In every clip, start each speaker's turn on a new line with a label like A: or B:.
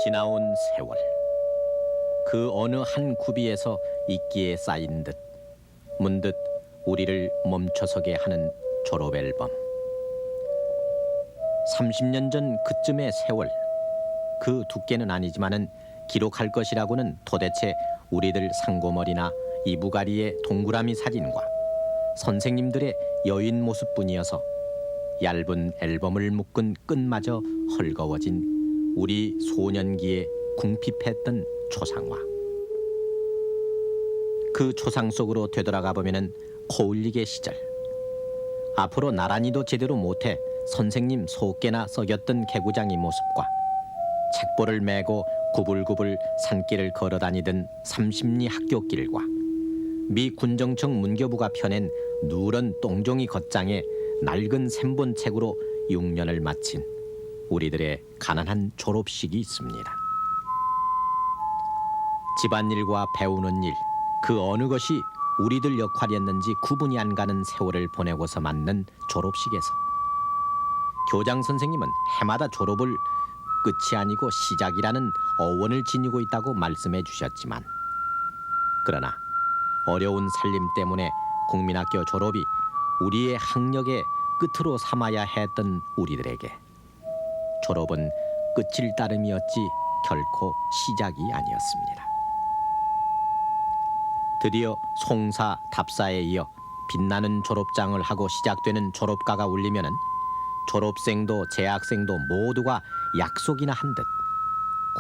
A: 지나온 세월, 그 어느 한 구비에서 있기에 쌓인 듯 문득 우리를 멈춰서게 하는 졸업 앨범. 30년 전 그쯤의 세월, 그 두께는 아니지만은 기록할 것이라고는 도대체 우리들 상고머리나 이부가리의 동그라미 사진과 선생님들의 여인 모습뿐이어서 얇은 앨범을 묶은 끈마저 헐거워진 우리 소년기에 궁핍했던 초상화. 그 초상 속으로 되돌아가 보면은 코울리게 시절, 앞으로 나란히도 제대로 못해 선생님 속개나 썩였던 개구장이 모습과 책보를 메고 구불구불 산길을 걸어다니던 삼십리 학교길과 미 군정청 문교부가 펴낸 누런 똥종이 겉장에 낡은 샘본 책으로 6년을 마친 우리들의 가난한 졸업식이 있습니다. 집안일과 배우는 일, 그 어느 것이 우리들 역할이었는지 구분이 안 가는 세월을 보내고서 맞는 졸업식에서 교장 선생님은 해마다 졸업을 끝이 아니고 시작이라는 어원을 지니고 있다고 말씀해 주셨지만, 그러나 어려운 살림 때문에 국민학교 졸업이 우리의 학력의 끝으로 삼아야 했던 우리들에게 졸업은 끝일 따름이었지 결코 시작이 아니었습니다. 드디어 송사, 답사에 이어 빛나는 졸업장을 하고 시작되는 졸업가가 울리면은 졸업생도 재학생도 모두가 약속이나 한 듯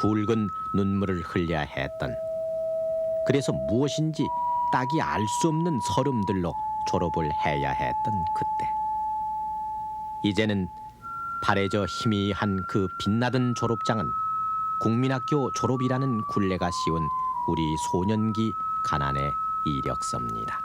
A: 굵은 눈물을 흘려야 했던, 그래서 무엇인지 딱이 알 수 없는 서름들로 졸업을 해야 했던 그때, 이제는 바래져 희미한 그 빛나던 졸업장은 국민학교 졸업이라는 굴레가 씌운 우리 소년기 가난의 이력서입니다.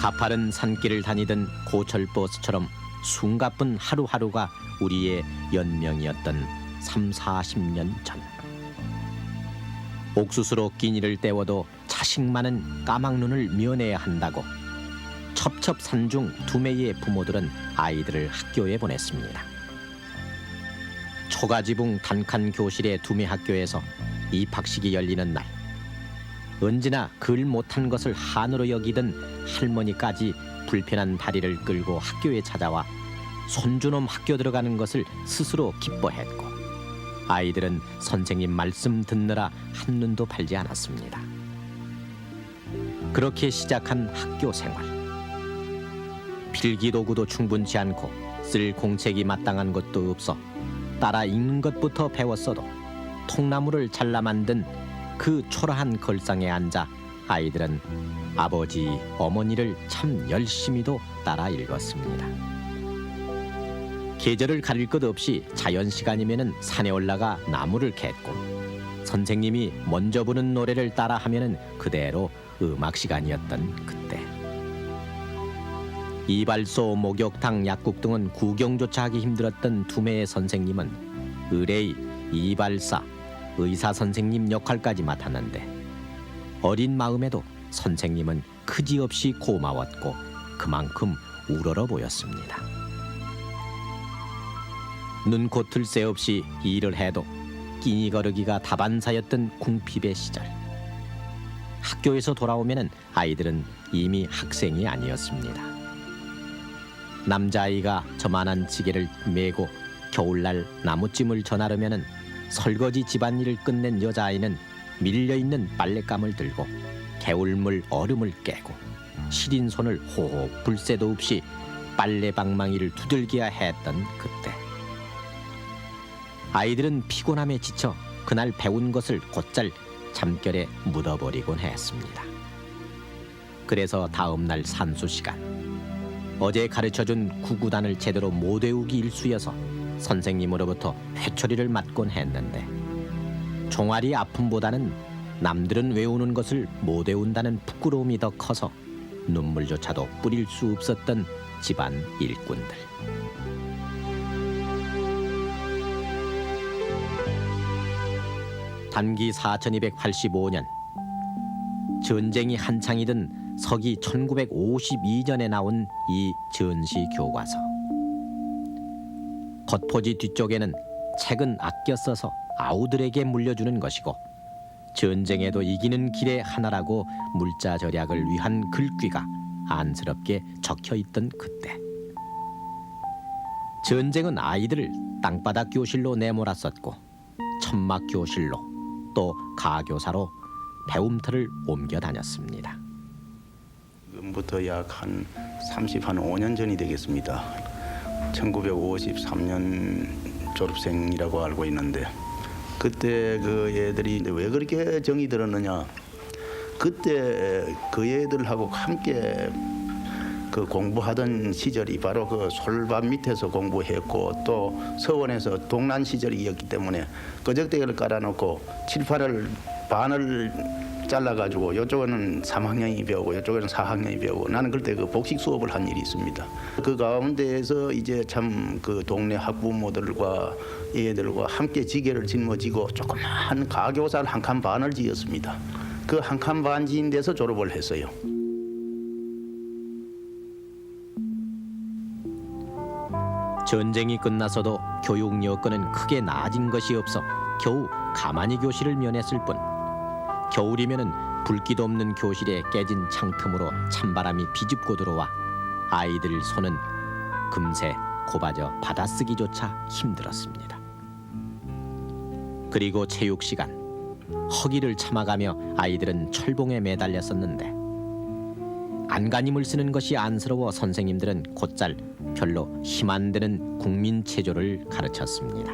A: 가파른 산길을 다니던 고철버스처럼 숨가쁜 하루하루가 우리의 연명이었던 30-40년 전. 옥수수로 끼니를 때워도 자식 많은 까막눈을 면해야 한다고 첩첩산중 두매의 부모들은 아이들을 학교에 보냈습니다. 초가지붕 단칸 교실의 두매 학교에서 입학식이 열리는 날, 언제나 글 못한 것을 한으로 여기던 할머니까지 불편한 다리를 끌고 학교에 찾아와 손주놈 학교 들어가는 것을 스스로 기뻐했고, 아이들은 선생님 말씀 듣느라 한눈도 팔지 않았습니다. 그렇게 시작한 학교 생활. 필기도구도 충분치 않고 쓸 공책이 마땅한 것도 없어 따라 읽는 것부터 배웠어도 통나무를 잘라 만든 그 초라한 걸상에 앉아 아이들은 아버지, 어머니를 참 열심히도 따라 읽었습니다. 계절을 가릴 것 없이 자연 시간이면은 산에 올라가 나무를 캤고, 선생님이 먼저 부는 노래를 따라 하면은 그대로 음악 시간이었던 그때. 이발소, 목욕탕, 약국 등은 구경조차 하기 힘들었던 두매의 선생님은 의뢰의 이발사, 의사 선생님 역할까지 맡았는데, 어린 마음에도 선생님은 그지없이 고마웠고 그만큼 우러러 보였습니다. 눈코 틀 새 없이 일을 해도 끼니 거르기가 다반사였던 궁핍의 시절. 학교에서 돌아오면은 아이들은 이미 학생이 아니었습니다. 남자아이가 저만한 지게를 메고 겨울날 나무찜을 전하려면은 설거지 집안일을 끝낸 여자아이는 밀려있는 빨랫감을 들고 개울물 얼음을 깨고 시린 손을 호호 불 새도 없이 빨래 방망이를 두들겨야 했던 그때, 아이들은 피곤함에 지쳐 그날 배운 것을 곧잘 잠결에 묻어버리곤 했습니다. 그래서 다음날 산수 시간, 어제 가르쳐준 구구단을 제대로 못 외우기 일쑤여서 선생님으로부터 회초리를 맞곤 했는데, 종아리 아픔보다는 남들은 외우는 것을 못 외운다는 부끄러움이 더 커서 눈물조차도 뿌릴 수 없었던 집안 일꾼들. 단기 4285년 전쟁이 한창이던 서기 1952년에 나온 이 전시 교과서. 겉포지 뒤쪽에는 책은 아껴 써서 아우들에게 물려주는 것이고 전쟁에도 이기는 길의 하나라고 물자 절약을 위한 글귀가 안쓰럽게 적혀있던 그때 전쟁은 아이들을 땅바닥 교실로 내몰았었고 천막 교실로 또 가교사로 배움터를 옮겨 다녔습니다.
B: 지금부터 약 한 5년 전이 되겠습니다. 1953년 졸업생이라고 알고 있는데 그때 그 애들이 왜 그렇게 정이 들었느냐. 그때 그 애들하고 함께 그 공부하던 시절이 바로 그 솔밭 밑에서 공부했고 또 서원에서 동란 시절이었기 때문에 거적대기를 깔아놓고 칠판을 반을 잘라가지고 이쪽에는 3학년이 배우고 이쪽에는 4학년이 배우고 나는 그때 그 복식 수업을 한 일이 있습니다. 그 가운데에서 이제 참 그 동네 학부모들과 얘들과 함께 지게를 짊어지고 조그마한 가교사를 한 칸 반을 지었습니다. 그 한 칸 반 지은 데서 졸업을 했어요.
A: 전쟁이 끝나서도 교육 여건은 크게 나아진 것이 없어 겨우 가만히 교실을 면했을 뿐 겨울이면은 불기도 없는 교실에 깨진 창틈으로 찬바람이 비집고 들어와 아이들 손은 금세 곱아져 받아쓰기조차 힘들었습니다. 그리고 체육 시간 허기를 참아가며 아이들은 철봉에 매달렸었는데 안간힘을 쓰는 것이 안쓰러워 선생님들은 곧잘 별로 힘 안 드는 국민체조를 가르쳤습니다.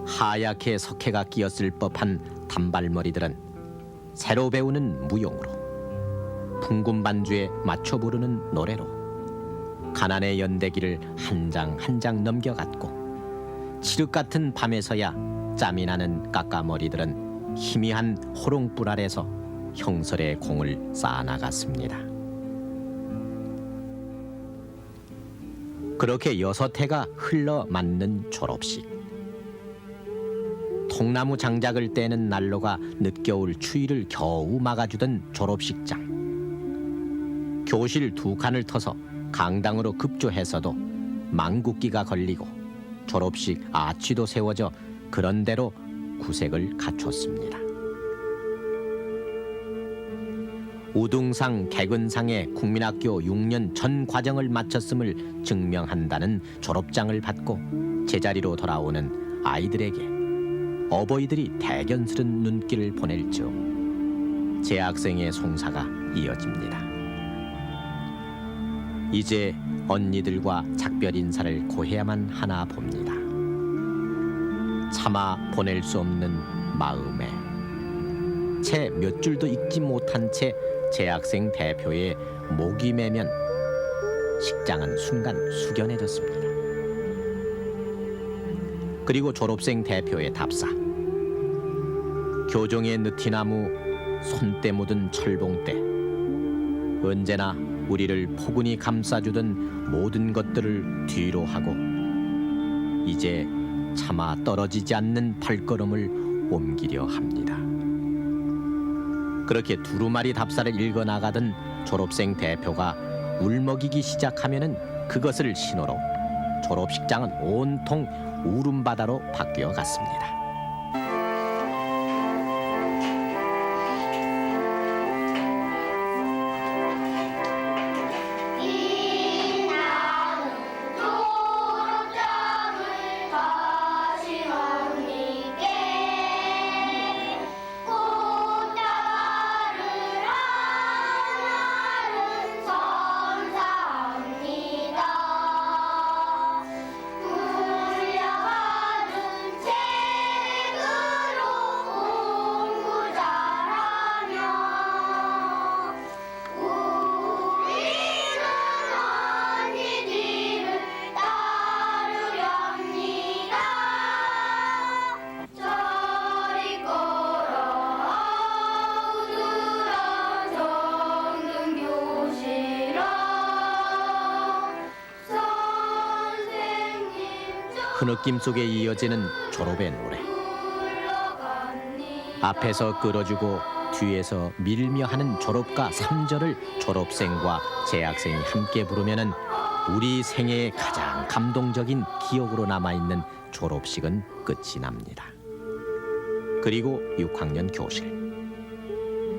A: 하얗게 석회가 끼었을 법한 단발머리들은 새로 배우는 무용으로 풍금 반주에 맞춰 부르는 노래로 가난의 연대기를 한 장 한 장 넘겨갔고 칠흑 같은 밤에서야 짬이 나는 까까머리들은 희미한 호롱불 아래서 형설의 공을 쌓아나갔습니다. 그렇게 6해가 흘러 맞는 졸업식. 통나무 장작을 떼는 난로가 늦겨울 추위를 겨우 막아주던 졸업식장. 교실 2칸을 터서 강당으로 급조해서도 망국기가 걸리고 졸업식 아치도 세워져 그런대로 구색을 갖췄습니다. 우등상, 개근상의 국민학교 6년 전 과정을 마쳤음을 증명한다는 졸업장을 받고 제자리로 돌아오는 아이들에게 어버이들이 대견스런 눈길을 보낼 즈음 재학생의 송사가 이어집니다. 이제 언니들과 작별 인사를 고해야만 하나 봅니다. 차마 보낼 수 없는 마음에 채 몇 줄도 읽지 못한 채 재학생 대표의 목이 매면 식장은 순간 숙연해졌습니다. 그리고 졸업생 대표의 답사. 교종의 느티나무, 손때 묻은 철봉대. 언제나 우리를 포근히 감싸주던 모든 것들을 뒤로 하고 이제 차마 떨어지지 않는 발걸음을 옮기려 합니다. 그렇게 두루마리 답사를 읽어나가던 졸업생 대표가 울먹이기 시작하면은 그것을 신호로 졸업식장은 온통 울음바다로 바뀌어 갔습니다. 흐느낌 속에 이어지는 졸업의 노래. 앞에서 끌어주고 뒤에서 밀며 하는 졸업가 3절을 졸업생과 재학생이 함께 부르면은 우리 생애의 가장 감동적인 기억으로 남아있는 졸업식은 끝이 납니다. 그리고 6학년 교실.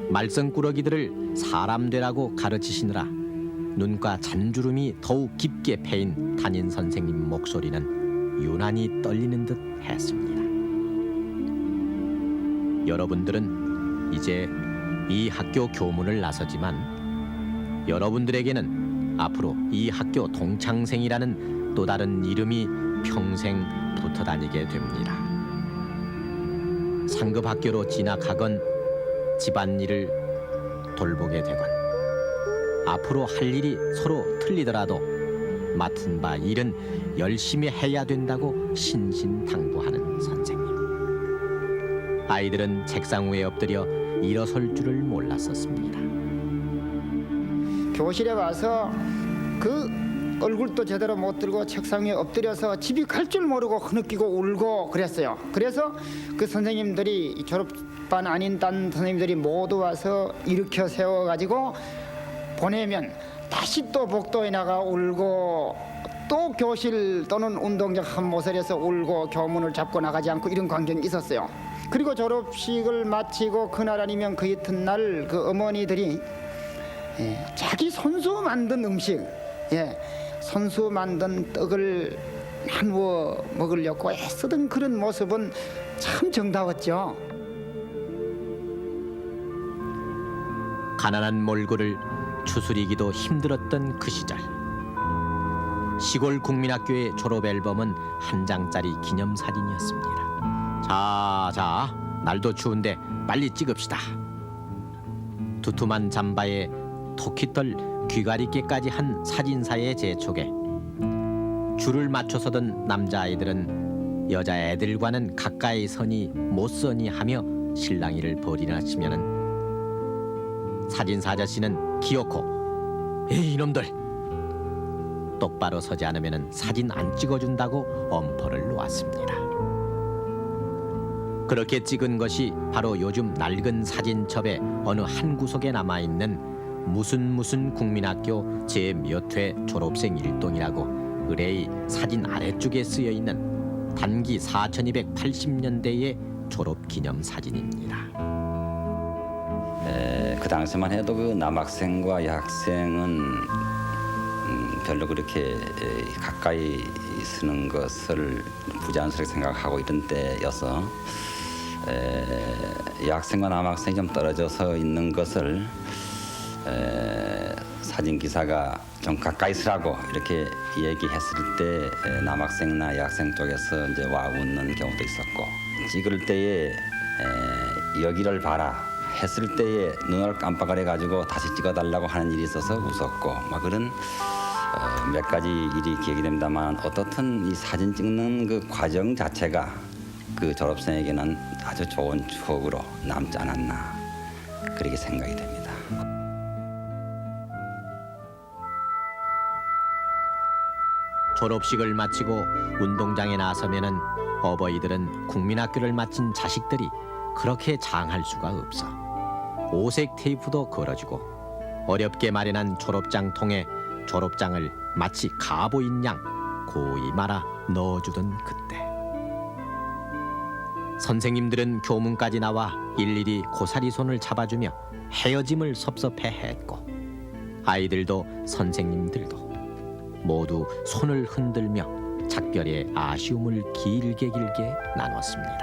A: 말썽꾸러기들을 사람 되라고 가르치시느라 눈가 잔주름이 더욱 깊게 패인 담임 선생님 목소리는 유난히 떨리는 듯 했습니다. 여러분들은 이제 이 학교 교문을 나서지만 여러분들에게는 앞으로 이 학교 동창생이라는 또 다른 이름이 평생 붙어 다니게 됩니다. 상급 학교로 진학하건 집안일을 돌보게 되건 앞으로 할 일이 서로 틀리더라도 맡은 바 일은 열심히 해야 된다고 신신당부하는 선생님. 아이들은 책상 위에 엎드려 일어설 줄을 몰랐었습니다.
C: 교실에 와서 그 얼굴도 제대로 못 들고 책상 위에 엎드려서 집이 갈 줄 모르고 흐느끼고 울고 그랬어요. 그래서 그 선생님들이 졸업반 아닌 딴 선생님들이 모두 와서 일으켜 세워가지고 보내면 다시 또 복도에 나가 울고 또 교실 또는 운동장 한 모서리에서 울고 교문을 잡고 나가지 않고 이런 광경이 있었어요. 그리고 졸업식을 마치고 그날 아니면 그 이튿날 그 어머니들이 자기 손수 만든 음식, 손수 만든 떡을 나누어 먹으려고 애쓰던 그런 모습은 참 정다웠죠.
A: 가난한 몰골을 추스리기도 힘들었던 그 시절. 시골 국민학교의 졸업 앨범은 한 장짜리 기념사진이었습니다. 자, 날도 추운데 빨리 찍읍시다. 두툼한 잠바에 토끼털 귀가리깨까지 한 사진사의 재촉에 줄을 맞춰 서던 남자아이들은 여자애들과는 가까이 서니 못 서니 하며 실랑이를 벌이나 치면은 사진사 아저씨는 기어코 에이 이놈들 똑바로 서지 않으면 사진 안 찍어준다고 엄포를 놓았습니다. 그렇게 찍은 것이 바로 요즘 낡은 사진첩의 어느 한 구석에 남아있는 무슨 국민학교 제몇 회 졸업생 일동이라고 의뢰의 사진 아래쪽에 쓰여있는 단기 4280년대의 졸업기념 사진입니다.
D: 그 당시만 해도 그 남학생과 여학생은 별로 그렇게 가까이 쓰는 것을 부자연스럽게 생각하고 이런 때여서 여학생과 남학생이 좀 떨어져서 있는 것을 사진 기사가 좀 가까이 쓰라고 이렇게 얘기했을 때 남학생이나 여학생 쪽에서 이제 와 웃는 경우도 있었고 찍을 때에 여기를 봐라 했을 때에 눈을 깜빡을 해가지고 다시 찍어달라고 하는 일이 있어서 웃었고 막 그런 몇 가지 일이 기억이 됩니다만 어떻든 이 사진 찍는 그 과정 자체가 그 졸업생에게는 아주 좋은 추억으로 남지 않았나 그렇게 생각이 됩니다.
A: 졸업식을 마치고 운동장에 나서면은 어버이들은 국민학교를 마친 자식들이 그렇게 장할 수가 없어 오색 테이프도 걸어주고 어렵게 마련한 졸업장 통에 졸업장을 마치 가보인 양 고이 말아 넣어주던 그때 선생님들은 교문까지 나와 일일이 고사리 손을 잡아주며 헤어짐을 섭섭해했고 아이들도 선생님들도 모두 손을 흔들며 작별의 아쉬움을 길게 나눴습니다.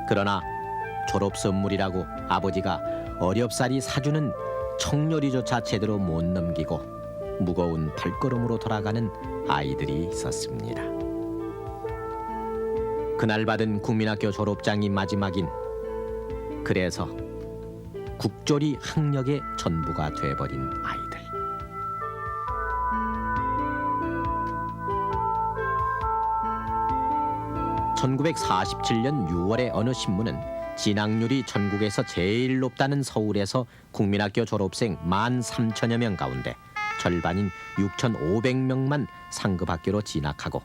A: 그러나 졸업 선물이라고 아버지가 어렵사리 사주는 청요리조차 제대로 못 넘기고 무거운 발걸음으로 돌아가는 아이들이 있었습니다. 그날 받은 국민학교 졸업장이 마지막인 그래서 국조리 학력의 전부가 돼버린 아이들. (1947년 6월의) 어느 신문은 진학률이 전국에서 제일 높다는 서울에서 국민학교 졸업생 13,000여 명 가운데 절반인 6,500명만 상급학교로 진학하고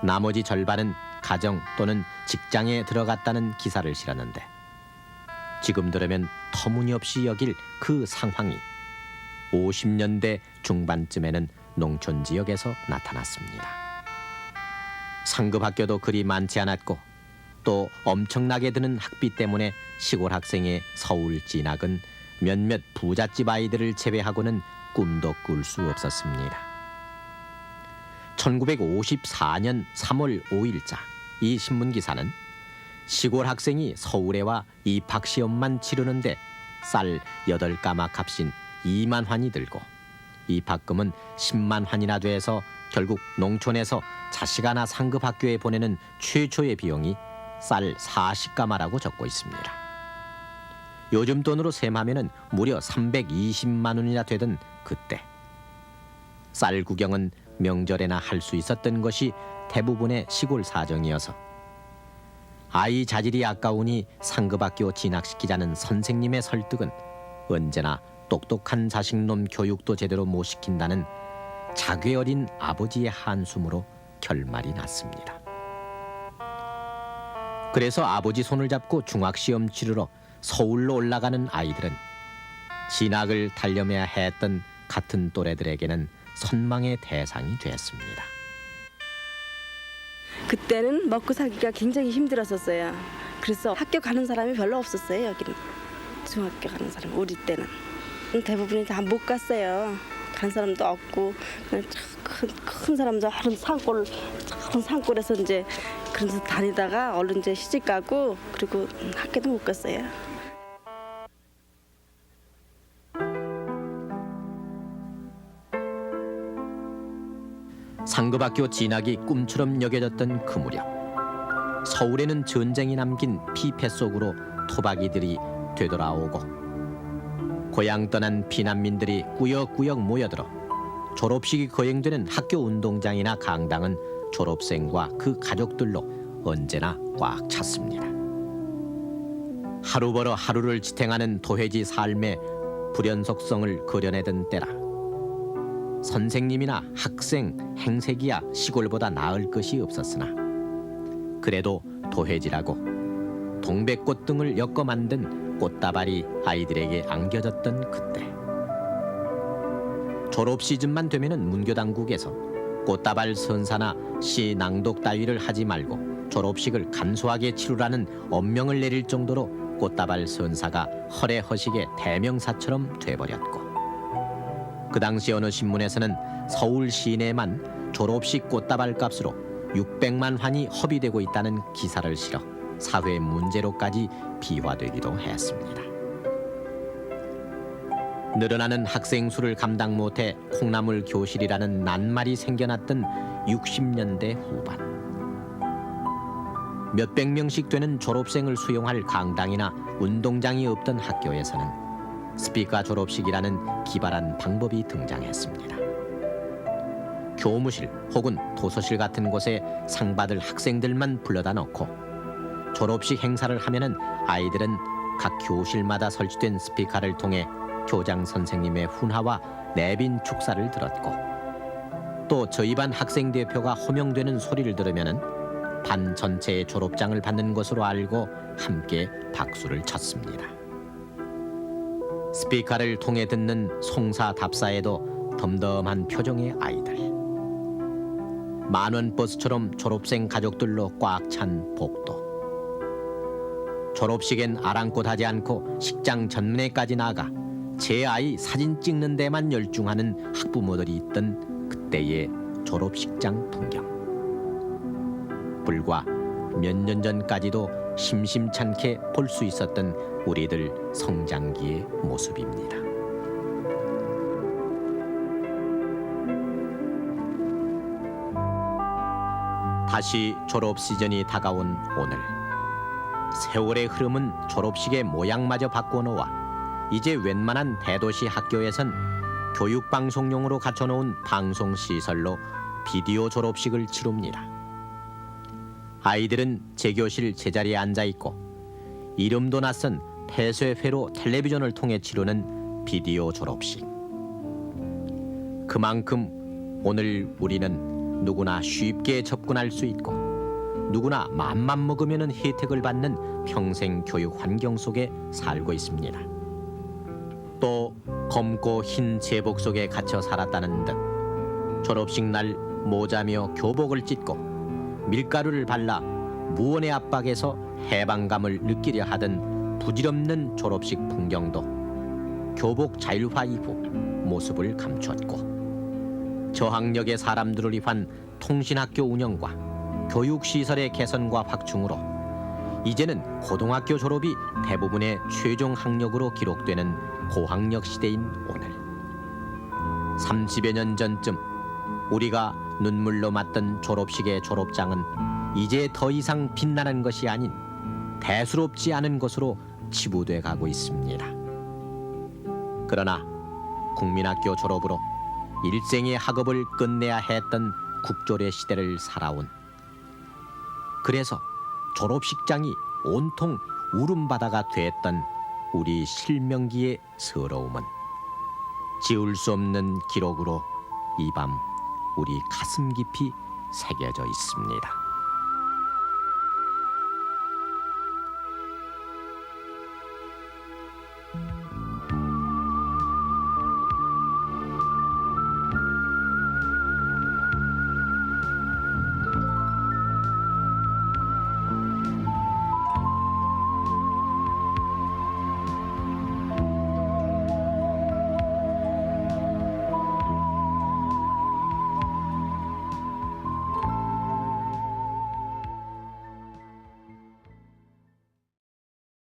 A: 나머지 절반은 가정 또는 직장에 들어갔다는 기사를 실었는데 지금 들으면 터무니없이 여길 그 상황이 50년대 중반쯤에는 농촌 지역에서 나타났습니다. 상급 학교도 그리 많지 않았고 또 엄청나게 드는 학비 때문에 시골 학생의 서울 진학은 몇몇 부잣집 아이들을 제외하고는 꿈도 꿀 수 없었습니다. 1954년 3월 5일자 이 신문 기사는 시골 학생이 서울에 와 입학시험만 치르는데 쌀 8가마 값인 2만 환이 들고 입학금은 10만 환이나 돼서 결국 농촌에서 자식 하나 상급 학교에 보내는 최초의 비용이 쌀 40가마라고 적고 있습니다. 요즘 돈으로 셈하면 무려 320만 원이나 되던 그때 쌀 구경은 명절에나 할 수 있었던 것이 대부분의 시골 사정이어서 아이 자질이 아까우니 상급학교 진학시키자는 선생님의 설득은 언제나 똑똑한 자식놈 교육도 제대로 못 시킨다는 자괴 어린 아버지의 한숨으로 결말이 났습니다. 그래서 아버지 손을 잡고 중학시험 치르러 서울로 올라가는 아이들은 진학을 달려매야 했던 같은 또래들에게는 선망의 대상이 됐습니다.
E: 그때는 먹고 살기가 굉장히 힘들었었어요. 그래서 학교 가는 사람이 별로 없었어요. 여기는 중학교 가는 사람 우리 때는 대부분이 다 못 갔어요. 간 사람도 없고 그냥 큰 사람도 하는 산골에서 이제 그런 데서 다니다가 얼른 이제 시집 가고 그리고 학교도 못 갔어요.
A: 상급학교 진학이 꿈처럼 여겨졌던 그 무렵 서울에는 전쟁이 남긴 피폐 속으로 토박이들이 되돌아오고 고향 떠난 피난민들이 꾸역꾸역 모여들어 졸업식이 거행되는 학교 운동장이나 강당은 졸업생과 그 가족들로 언제나 꽉 찼습니다. 하루 벌어 하루를 지탱하는 도회지 삶의 불연속성을 그려내던 때라 선생님이나 학생, 행색이야 시골보다 나을 것이 없었으나 그래도 도회지라고 동백꽃 등을 엮어 만든 꽃다발이 아이들에게 안겨졌던 그때 졸업 시즌만 되면은 문교당국에서 꽃다발 선사나 시 낭독 따위를 하지 말고 졸업식을 간소하게 치르라는 엄명을 내릴 정도로 꽃다발 선사가 허례허식의 대명사처럼 돼버렸고 그 당시 어느 신문에서는 서울 시내만 졸업식 꽃다발 값으로 600만 환이 허비되고 있다는 기사를 실어 사회 문제로까지 비화되기도 했습니다. 늘어나는 학생 수를 감당 못해 콩나물 교실이라는 낱말이 생겨났던 60년대 후반. 몇백 명씩 되는 졸업생을 수용할 강당이나 운동장이 없던 학교에서는 스피커 졸업식이라는 기발한 방법이 등장했습니다. 교무실 혹은 도서실 같은 곳에 상 받을 학생들만 불러다 놓고 졸업식 행사를 하면은 아이들은 각 교실마다 설치된 스피커를 통해 교장 선생님의 훈화와 내빈 축사를 들었고 또 저희 반 학생 대표가 호명되는 소리를 들으면은 반 전체의 졸업장을 받는 것으로 알고 함께 박수를 쳤습니다. 스피커를 통해 듣는 송사답사에도 덤덤한 표정의 아이들. 만원 버스처럼 졸업생 가족들로 꽉 찬 복도. 졸업식엔 아랑곳하지 않고 식장 전문에까지 나가 제 아이 사진 찍는 데만 열중하는 학부모들이 있던 그때의 졸업식장 풍경. 불과 몇 년 전까지도 심심찮게 볼 수 있었던 우리들 성장기의 모습입니다. 다시 졸업 시즌이 다가온 오늘. 세월의 흐름은 졸업식의 모양마저 바꿔놓아 이제 웬만한 대도시 학교에선 교육방송용으로 갖춰놓은 방송시설로 비디오 졸업식을 치룹니다. 아이들은 제 교실 제자리에 앉아있고 이름도 낯선 폐쇄회로 텔레비전을 통해 치르는 비디오 졸업식. 그만큼 오늘 우리는 누구나 쉽게 접근할 수 있고 누구나 맘만 먹으면 혜택을 받는 평생 교육 환경 속에 살고 있습니다. 또 검고 흰 제복 속에 갇혀 살았다는 듯 졸업식 날 모자며 교복을 찢고 밀가루를 발라 무언의 압박에서 해방감을 느끼려 하던 부질없는 졸업식 풍경도 교복 자율화 이후 모습을 감췄고 저학력의 사람들을 위한 통신학교 운영과 교육시설의 개선과 확충으로 이제는 고등학교 졸업이 대부분의 최종 학력으로 기록되는 고학력 시대인 오늘 30여 년 전쯤 우리가 눈물로 맞던 졸업식의 졸업장은 이제 더 이상 빛나는 것이 아닌 대수롭지 않은 것으로 치부돼 가고 있습니다. 그러나 국민학교 졸업으로 일생의 학업을 끝내야 했던 국졸의 시대를 살아온 그래서 졸업식장이 온통 울음바다가 됐던 우리 실명기의 서러움은 지울 수 없는 기록으로 이 밤 우리 가슴 깊이 새겨져 있습니다.